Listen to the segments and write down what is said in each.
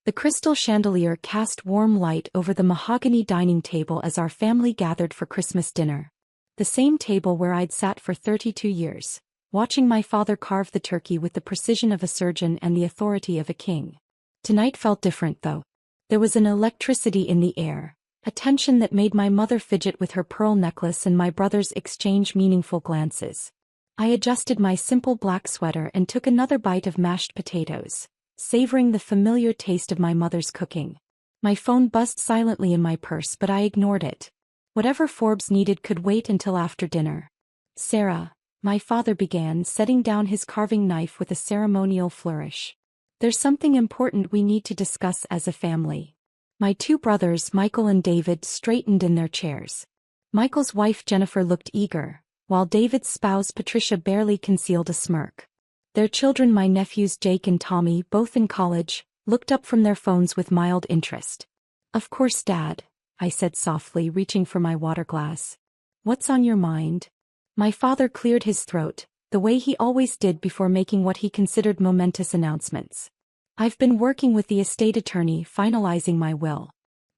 The crystal chandelier cast warm light over the mahogany dining table as our family gathered for Christmas dinner. The same table where I'd sat for 32 years, watching my father carve the turkey with the precision of a surgeon and the authority of a king. Tonight felt different though. There was an electricity in the air, a tension that made my mother fidget with her pearl necklace and my brothers exchange meaningful glances. I adjusted my simple black sweater and took another bite of mashed potatoes, savoring the familiar taste of my mother's cooking. My phone buzzed silently in my purse, but I ignored it. Whatever Forbes needed could wait until after dinner. "Sarah," my father began, setting down his carving knife with a ceremonial flourish. "There's something important we need to discuss as a family." My two brothers, Michael and David, straightened in their chairs. Michael's wife Jennifer looked eager, while David's spouse Patricia barely concealed a smirk. Their children, my nephews Jake and Tommy, both in college, looked up from their phones with mild interest. "Of course, Dad," I said softly, reaching for my water glass. "What's on your mind?" My father cleared his throat, the way he always did before making what he considered momentous announcements. "I've been working with the estate attorney finalizing my will.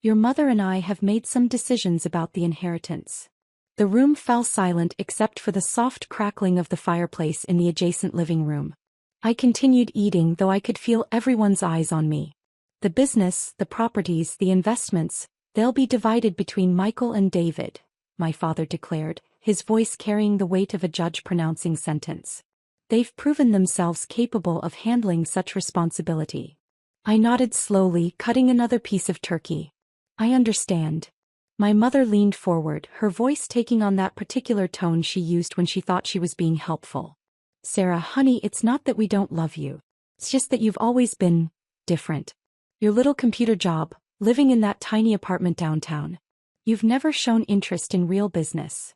Your mother and I have made some decisions about the inheritance." The room fell silent except for the soft crackling of the fireplace in the adjacent living room. I continued eating, though I could feel everyone's eyes on me. "The business, the properties, the investments, they'll be divided between Michael and David," my father declared, his voice carrying the weight of a judge pronouncing sentence. "They've proven themselves capable of handling such responsibility." I nodded slowly, cutting another piece of turkey. "I understand." My mother leaned forward, her voice taking on that particular tone she used when she thought she was being helpful. "Sarah, honey, it's not that we don't love you. It's just that you've always been different. Your little computer job, living in that tiny apartment downtown. You've never shown interest in real business."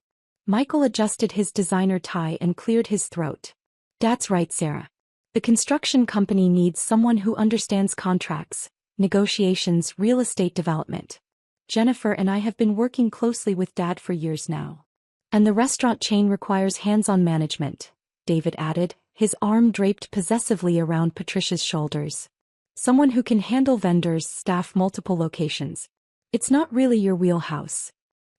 Michael adjusted his designer tie and cleared his throat. "That's right, Sarah. The construction company needs someone who understands contracts, negotiations, real estate development. Jennifer and I have been working closely with Dad for years now. And the restaurant chain requires hands-on management," David added, his arm draped possessively around Patricia's shoulders. "Someone who can handle vendors, staff multiple locations. It's not really your wheelhouse."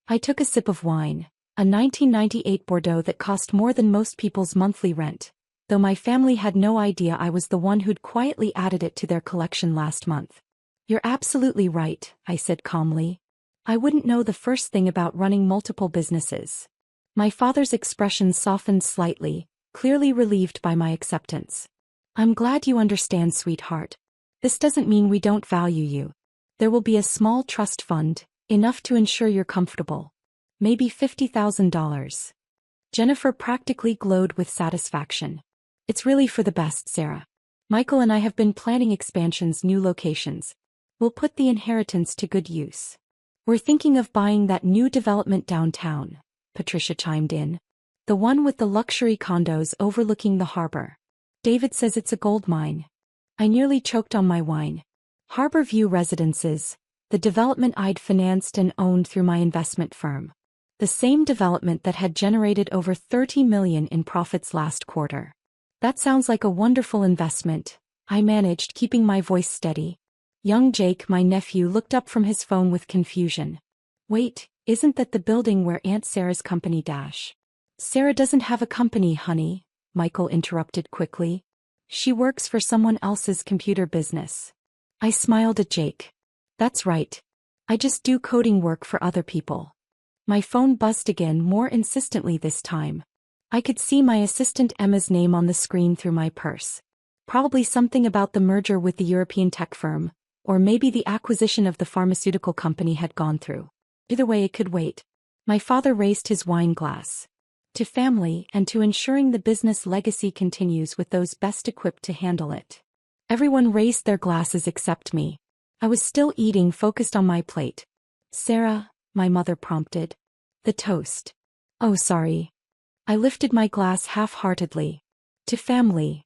I took a sip of wine, a 1998 Bordeaux that cost more than most people's monthly rent, though my family had no idea I was the one who'd quietly added it to their collection last month. "You're absolutely right," I said calmly. "I wouldn't know the first thing about running multiple businesses." My father's expression softened slightly, clearly relieved by my acceptance. "I'm glad you understand, sweetheart. This doesn't mean we don't value you. There will be a small trust fund, enough to ensure you're comfortable. Maybe $50,000. Jennifer practically glowed with satisfaction. "It's really for the best, Sarah. Michael and I have been planning expansions, new locations. We'll put the inheritance to good use. We're thinking of buying that new development downtown," Patricia chimed in. "The one with the luxury condos overlooking the harbor. David says it's a gold mine." I nearly choked on my wine. Harbor View Residences, the development I'd financed and owned through my investment firm. The same development that had generated over $30 million in profits last quarter. "That sounds like a wonderful investment," I managed, keeping my voice steady. Young Jake, my nephew, looked up from his phone with confusion. "Wait, isn't that the building where Aunt Sarah's company dash?" "Sarah doesn't have a company, honey," Michael interrupted quickly. "She works for someone else's computer business." I smiled at Jake. "That's right. I just do coding work for other people." My phone buzzed again, more insistently this time. I could see my assistant Emma's name on the screen through my purse. Probably something about the merger with the European tech firm, or maybe the acquisition of the pharmaceutical company had gone through. Either way, it could wait. My father raised his wine glass. "To family and to ensuring the business legacy continues with those best equipped to handle it." Everyone raised their glasses except me. I was still eating, focused on my plate. "Sarah," my mother prompted. "The toast." "Oh, sorry." I lifted my glass half-heartedly. "To family."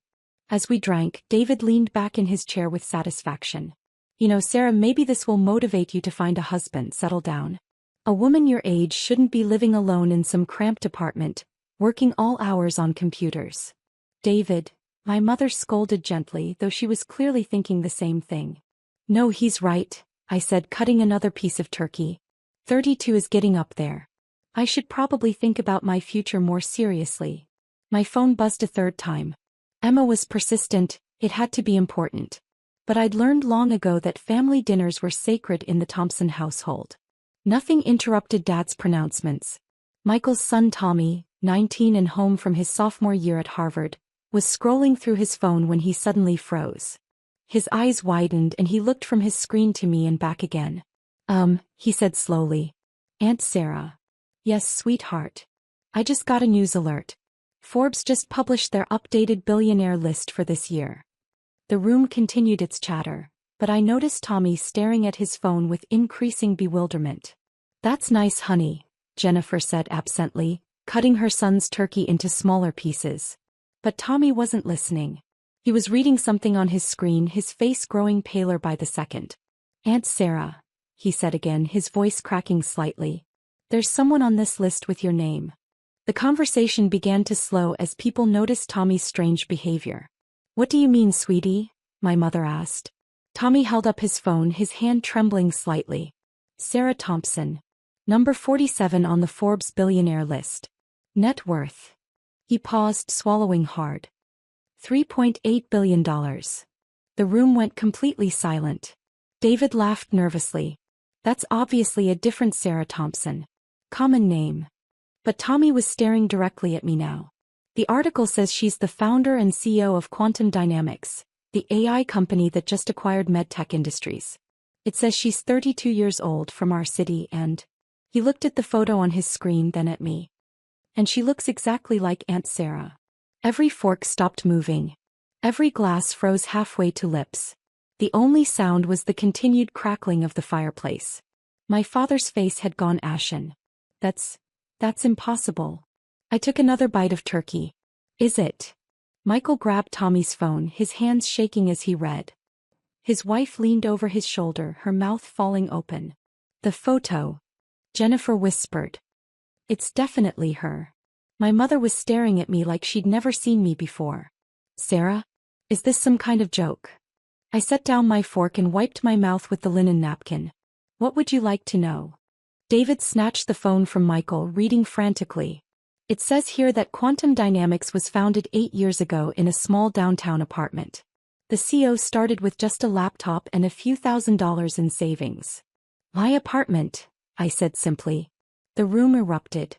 As we drank, David leaned back in his chair with satisfaction. "You know, Sarah, maybe this will motivate you to find a husband, settle down. A woman your age shouldn't be living alone in some cramped apartment, working all hours on computers." "David," my mother scolded gently, though she was clearly thinking the same thing. No, he's right, I said, cutting another piece of turkey. 32 is getting up there. I should probably think about my future more seriously. My phone buzzed a third time. Emma was persistent, it had to be important. But I'd learned long ago that family dinners were sacred in the Thompson household. Nothing interrupted Dad's pronouncements. Michael's son Tommy, 19 and home from his sophomore year at Harvard, was scrolling through his phone when he suddenly froze. His eyes widened and he looked from his screen to me and back again. He said slowly. Aunt Sarah. Yes, sweetheart. I just got a news alert. Forbes just published their updated billionaire list for this year. The room continued its chatter, but I noticed Tommy staring at his phone with increasing bewilderment. That's nice, honey, Jennifer said absently, cutting her son's turkey into smaller pieces. But Tommy wasn't listening. He was reading something on his screen, his face growing paler by the second. Aunt Sarah, he said again, his voice cracking slightly. There's someone on this list with your name. The conversation began to slow as people noticed Tommy's strange behavior. What do you mean, sweetie? My mother asked. Tommy held up his phone, his hand trembling slightly. Sarah Thompson. Number 47 on the Forbes billionaire list. Net worth. He paused, swallowing hard. $3.8 billion. The room went completely silent. David laughed nervously. That's obviously a different Sarah Thompson. Common name. But Tommy was staring directly at me now. The article says she's the founder and CEO of Quantum Dynamics, the AI company that just acquired MedTech Industries. It says she's 32 years old, from our city, and... He looked at the photo on his screen, then at me. And she looks exactly like Aunt Sarah. Every fork stopped moving. Every glass froze halfway to lips. The only sound was the continued crackling of the fireplace. My father's face had gone ashen. That's impossible. I took another bite of turkey. Is it? Michael grabbed Tommy's phone, his hands shaking as he read. His wife leaned over his shoulder, her mouth falling open. The photo. Jennifer whispered. It's definitely her. My mother was staring at me like she'd never seen me before. Sarah? Is this some kind of joke? I set down my fork and wiped my mouth with the linen napkin. What would you like to know? David snatched the phone from Michael, reading frantically. It says here that Quantum Dynamics was founded 8 years ago in a small downtown apartment. The CEO started with just a laptop and a few $1,000s in savings. My apartment, I said simply. The room erupted.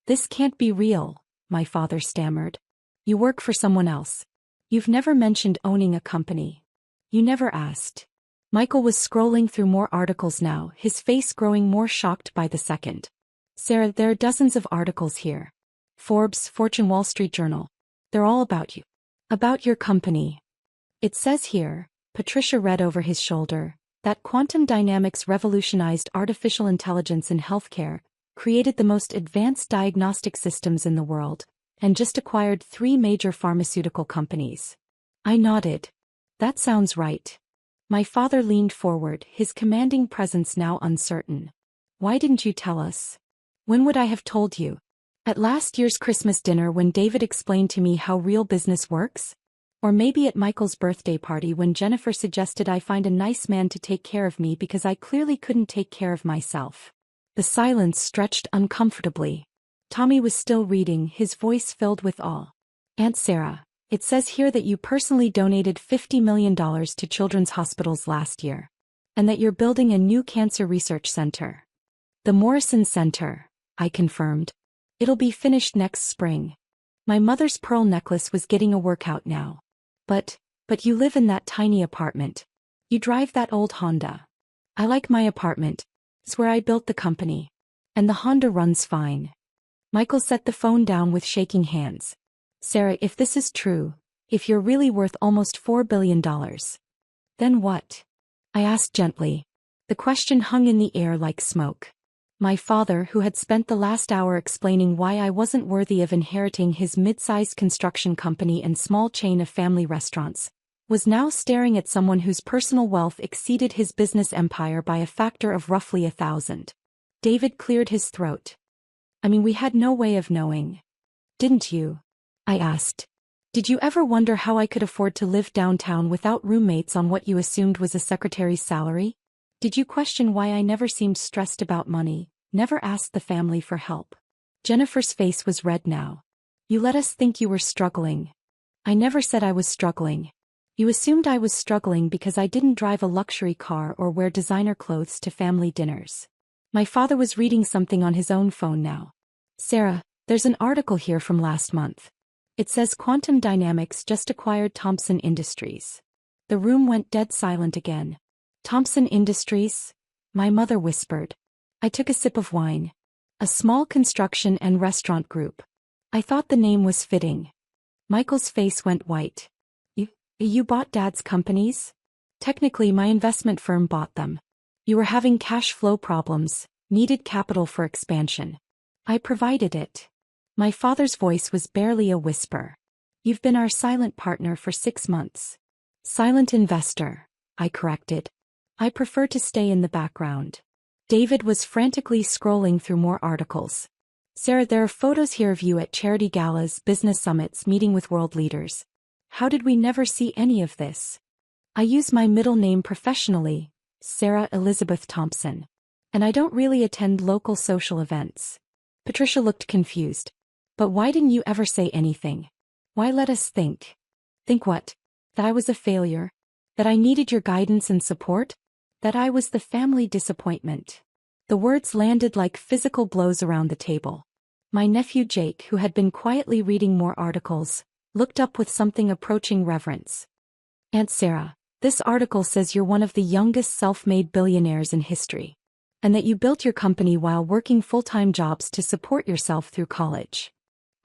This can't be real, my father stammered. You work for someone else. You've never mentioned owning a company. You never asked. Michael was scrolling through more articles now, his face growing more shocked by the second. Sarah, there are dozens of articles here. Forbes, Fortune, Wall Street Journal. They're all about you. About your company. It says here, Patricia read over his shoulder, that Quantum Dynamics revolutionized artificial intelligence in healthcare, created the most advanced diagnostic systems in the world, and just acquired 3 major pharmaceutical companies. I nodded. That sounds right. My father leaned forward, his commanding presence now uncertain. Why didn't you tell us? When would I have told you? At last year's Christmas dinner when David explained to me how real business works? Or maybe at Michael's birthday party when Jennifer suggested I find a nice man to take care of me because I clearly couldn't take care of myself. The silence stretched uncomfortably. Tommy was still reading, his voice filled with awe. Aunt Sarah, it says here that you personally donated $50 million to children's hospitals last year. And that you're building a new cancer research center. The Morrison Center, I confirmed. It'll be finished next spring. My mother's pearl necklace was getting a workout now. But you live in that tiny apartment. You drive that old Honda. I like my apartment. It's where I built the company. And the Honda runs fine. Michael set the phone down with shaking hands. Sarah, if this is true, if you're really worth almost $4 billion, then what? I asked gently. The question hung in the air like smoke. My father, who had spent the last hour explaining why I wasn't worthy of inheriting his mid-sized construction company and small chain of family restaurants, was now staring at someone whose personal wealth exceeded his business empire by a factor of roughly 1,000. David cleared his throat. I mean, we had no way of knowing. Didn't you? I asked. Did you ever wonder how I could afford to live downtown without roommates on what you assumed was a secretary's salary? Did you question why I never seemed stressed about money, never asked the family for help? Jennifer's face was red now. You let us think you were struggling. I never said I was struggling. You assumed I was struggling because I didn't drive a luxury car or wear designer clothes to family dinners. My father was reading something on his own phone now. Sarah, there's an article here from last month. It says Quantum Dynamics just acquired Thomson Industries. The room went dead silent again. Thomson Industries? My mother whispered. I took a sip of wine. A small construction and restaurant group. I thought the name was fitting. Michael's face went white. You bought Dad's companies? Technically, my investment firm bought them. You were having cash flow problems, needed capital for expansion. I provided it. My father's voice was barely a whisper. You've been our silent partner for 6 months. Silent investor, I corrected. I prefer to stay in the background. David was frantically scrolling through more articles. Sarah, there are photos here of you at charity galas, business summits, meeting with world leaders. How did we never see any of this? I use my middle name professionally, Sarah Elizabeth Thompson. And I don't really attend local social events. Patricia looked confused. But why didn't you ever say anything? Why let us think? Think what? That I was a failure? That I needed your guidance and support? That I was the family disappointment? The words landed like physical blows around the table. My nephew Jake, who had been quietly reading more articles, looked up with something approaching reverence. Aunt Sarah, this article says you're one of the youngest self-made billionaires in history. And that you built your company while working full-time jobs to support yourself through college.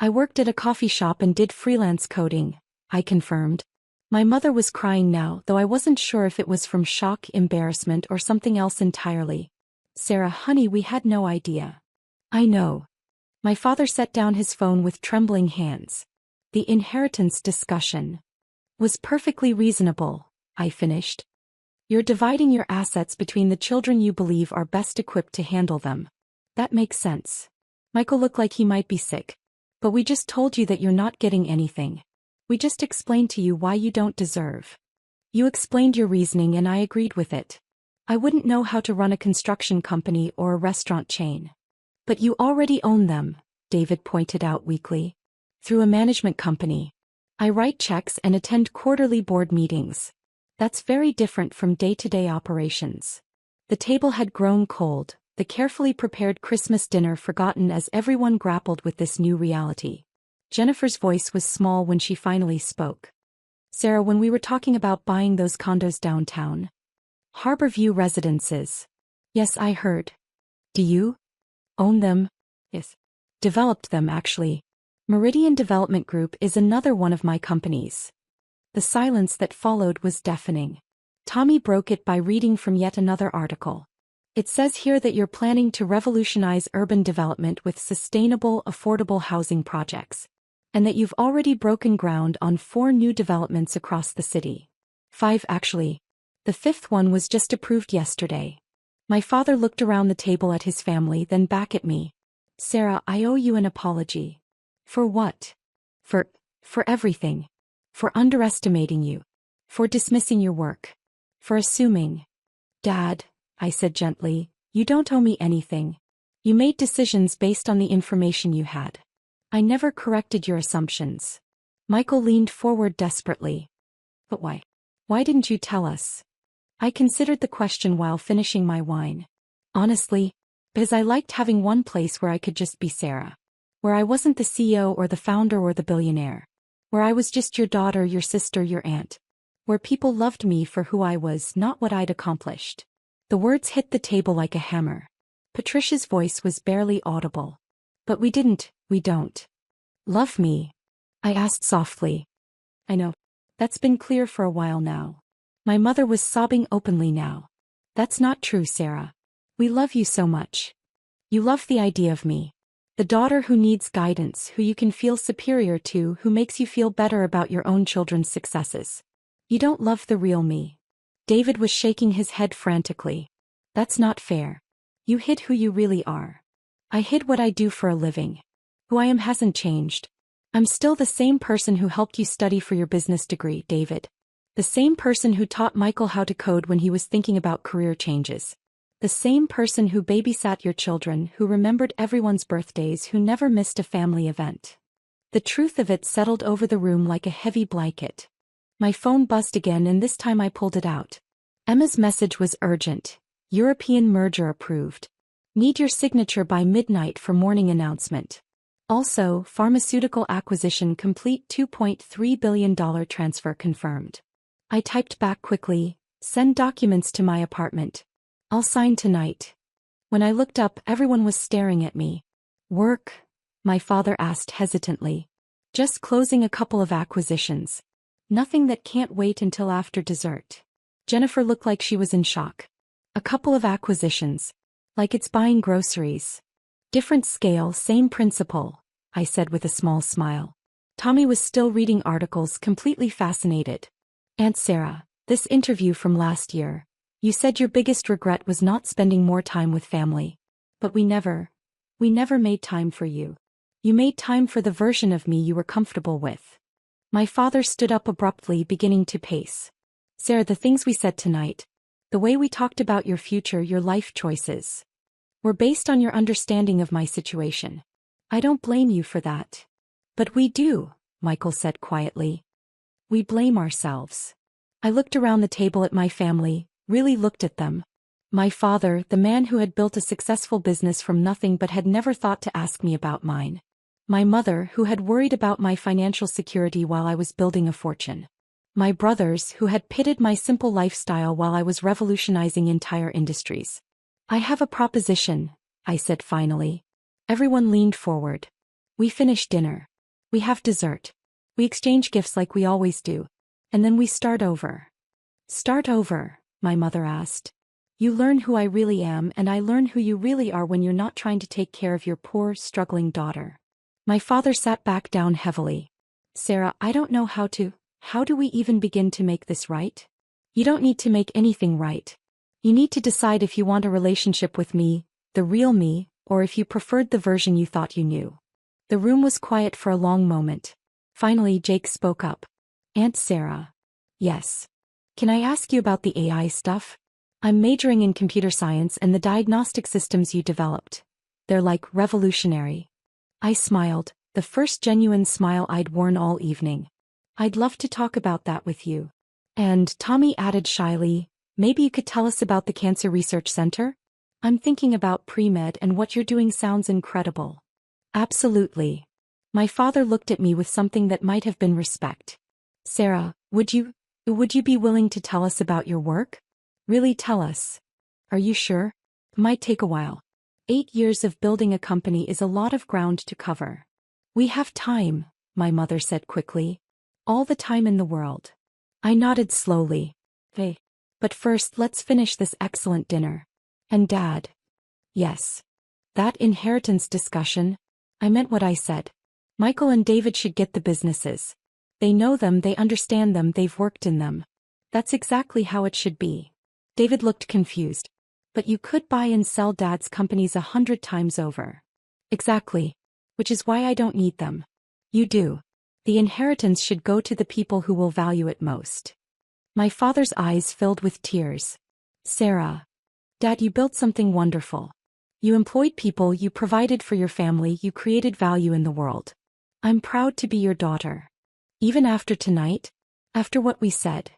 I worked at a coffee shop and did freelance coding, I confirmed. My mother was crying now, though I wasn't sure if it was from shock, embarrassment, or something else entirely. Sarah, honey, we had no idea. I know. My father set down his phone with trembling hands. The inheritance discussion was perfectly reasonable, I finished. You're dividing your assets between the children you believe are best equipped to handle them. That makes sense. Michael looked like he might be sick. But we just told you that you're not getting anything. We just explained to you why you don't deserve. You explained your reasoning and I agreed with it. I wouldn't know how to run a construction company or a restaurant chain. But you already own them, David pointed out weakly. Through a management company. I write checks and attend quarterly board meetings. That's very different from day-to-day operations. The table had grown cold, the carefully prepared Christmas dinner forgotten as everyone grappled with this new reality. Jennifer's voice was small when she finally spoke. Sarah, when we were talking about buying those condos downtown. Harborview Residences. Yes, I heard. Do you own them? Yes. Developed them, actually. Meridian Development Group is another one of my companies. The silence that followed was deafening. Tommy broke it by reading from yet another article. It says here that you're planning to revolutionize urban development with sustainable, affordable housing projects. And that you've already broken ground on 4 new developments across the city. 5 actually. The 5th one was just approved yesterday. My father looked around the table at his family, then back at me. Sarah, I owe you an apology. For what? For everything. For underestimating you. For dismissing your work. For assuming. Dad, I said gently, you don't owe me anything. You made decisions based on the information you had. I never corrected your assumptions. Michael leaned forward desperately. But why? Why didn't you tell us? I considered the question while finishing my wine. Honestly, because I liked having one place where I could just be Sarah. Where I wasn't the CEO or the founder or the billionaire. Where I was just your daughter, your sister, your aunt. Where people loved me for who I was, not what I'd accomplished. The words hit the table like a hammer. Patricia's voice was barely audible. But we don't. Love me? I asked softly. I know. That's been clear for a while now. My mother was sobbing openly now. That's not true, Sarah. We love you so much. You love the idea of me. The daughter who needs guidance, who you can feel superior to, who makes you feel better about your own children's successes. You don't love the real me. David was shaking his head frantically. That's not fair. You hid who you really are. I hid what I do for a living. Who I am hasn't changed. I'm still the same person who helped you study for your business degree, David. The same person who taught Michael how to code when he was thinking about career changes. The same person who babysat your children, who remembered everyone's birthdays, who never missed a family event. The truth of it settled over the room like a heavy blanket. My phone buzzed again, and this time I pulled it out. Emma's message was urgent. European merger approved. Need your signature by midnight for morning announcement. Also, pharmaceutical acquisition complete, $2.3 billion transfer confirmed. I typed back quickly, send documents to my apartment. I'll sign tonight. When I looked up, everyone was staring at me. Work? My father asked hesitantly. Just closing a couple of acquisitions. Nothing that can't wait until after dessert. Jennifer looked like she was in shock. A couple of acquisitions. Like it's buying groceries. Different scale, same principle, I said with a small smile. Tommy was still reading articles, completely fascinated. Aunt Sarah, this interview from last year. You said your biggest regret was not spending more time with family. But we never made time for you. You made time for the version of me you were comfortable with. My father stood up abruptly, beginning to pace. Sarah, the things we said tonight, the way we talked about your future, your life choices, were based on your understanding of my situation. I don't blame you for that. But we do, Michael said quietly. We blame ourselves. I looked around the table at my family, really looked at them. My father, the man who had built a successful business from nothing but had never thought to ask me about mine. My mother, who had worried about my financial security while I was building a fortune. My brothers, who had pitied my simple lifestyle while I was revolutionizing entire industries. I have a proposition, I said finally. Everyone leaned forward. We finish dinner. We have dessert. We exchange gifts like we always do. And then we start over. Start over? My mother asked. You learn who I really am, and I learn who you really are when you're not trying to take care of your poor, struggling daughter. My father sat back down heavily. Sarah, I don't know how do we even begin to make this right? You don't need to make anything right. You need to decide if you want a relationship with me, the real me, or if you preferred the version you thought you knew. The room was quiet for a long moment. Finally, Jake spoke up. Aunt Sarah. Yes. Can I ask you about the AI stuff? I'm majoring in computer science and the diagnostic systems you developed. They're like revolutionary. I smiled, the first genuine smile I'd worn all evening. I'd love to talk about that with you. And Tommy added shyly, maybe you could tell us about the Cancer Research Center? I'm thinking about pre-med, and what you're doing sounds incredible. Absolutely. My father looked at me with something that might have been respect. Sarah, would you be willing to tell us about your work? Really tell us. Are you sure? Might take a while. 8 years of building a company is a lot of ground to cover. We have time, my mother said quickly. All the time in the world. I nodded slowly. Hey. But first, let's finish this excellent dinner. And Dad. Yes. That inheritance discussion. I meant what I said. Michael and David should get the businesses. They know them, they understand them, they've worked in them. That's exactly how it should be. David looked confused. But you could buy and sell Dad's companies 100 times over. Exactly. Which is why I don't need them. You do. The inheritance should go to the people who will value it most. My father's eyes filled with tears. Sarah. Dad, you built something wonderful. You employed people, you provided for your family, you created value in the world. I'm proud to be your daughter. Even after tonight? After what we said.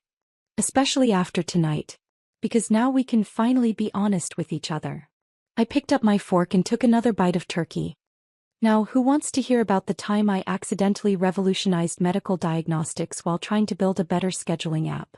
Especially after tonight. Because now we can finally be honest with each other. I picked up my fork and took another bite of turkey. Now, who wants to hear about the time I accidentally revolutionized medical diagnostics while trying to build a better scheduling app?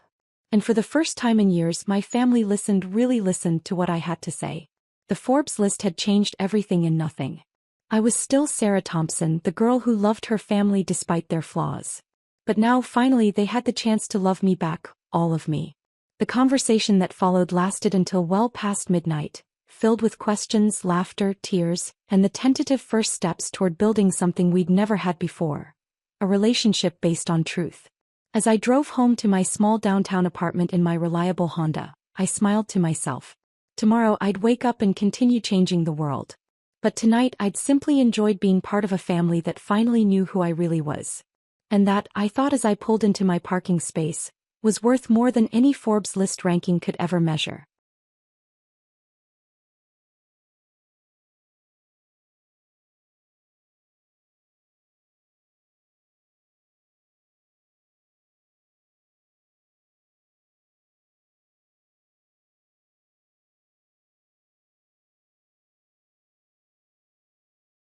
And for the first time in years, my family really listened to what I had to say. The Forbes list had changed everything and nothing. I was still Sarah Thompson, the girl who loved her family despite their flaws. But now, finally, they had the chance to love me back, all of me. The conversation that followed lasted until well past midnight, filled with questions, laughter, tears, and the tentative first steps toward building something we'd never had before. A relationship based on truth. As I drove home to my small downtown apartment in my reliable Honda, I smiled to myself. Tomorrow I'd wake up and continue changing the world. But tonight I'd simply enjoyed being part of a family that finally knew who I really was. And that, I thought as I pulled into my parking space, was worth more than any Forbes list ranking could ever measure.